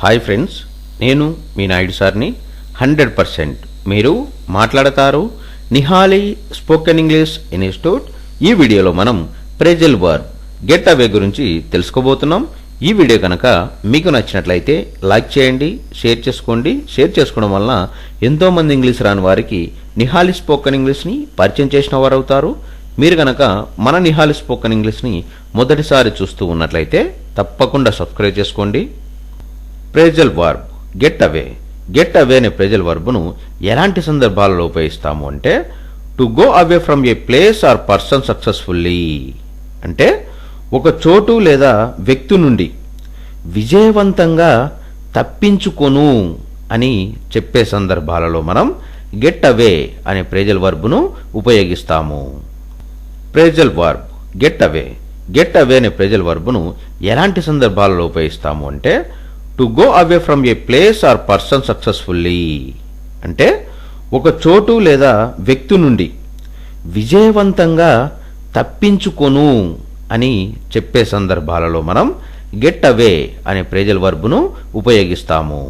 Hi friends, నేను మీ నాయుడు సార్ని. 100% మీరు మాట్లాడతారు నిహాలి స్పోకెన్ ఇంగ్లీష్ ఇన్స్టిట్యూట్. ఈ వీడియోలో మనం ప్రెజల్ వర్బ్ గెట్ అవే గురించి తెలుసుకోబోతున్నాం. ఈ వీడియో కనుక మీకు నచ్చినట్లయితే లైక్ చేయండి, షేర్ చేసుకోండి. షేర్ చేసుకోవడం వలన ఎంతోమంది ఇంగ్లీష్ రాని వారికి నిహాలి స్పోకెన్ ఇంగ్లీష్ని పరిచయం చేసిన వారు అవుతారు. మీరు కనుక మన నిహాలి స్పోకెన్ ఇంగ్లీష్ని మొదటిసారి చూస్తూ ఉన్నట్లయితే తప్పకుండా సబ్స్క్రైబ్ చేసుకోండి. Phrasal verb get away. Get away అనే ప్రెజల్ వర్బ్ను ఎలాంటి సందర్భాలలో ఉపయోగిస్తాము అంటే, to go away from A place or person successfully అంటే ఒక చోటు లేదా వ్యక్తి నుండి విజయవంతంగా తప్పించుకొను అని చెప్పే సందర్భాలలో మనం గెట్ అవే అనే ప్రెజల్ వర్బ్ను ఉపయోగిస్తాము. Phrasal verb get away. Get away అనే ప్రెజల్ వర్బ్ను ఎలాంటి సందర్భాలలో ఉపయోగిస్తాము అంటే, to go away from A place or person successfully అంటే ఒక చోటు లేదా వ్యక్తి నుండి విజయవంతంగా తప్పించుకొను అని చెప్పే సందర్భాలలో మనం గెట్ అవే అనే ప్రెజల్ వర్బ్ను ఉపయోగిస్తాము.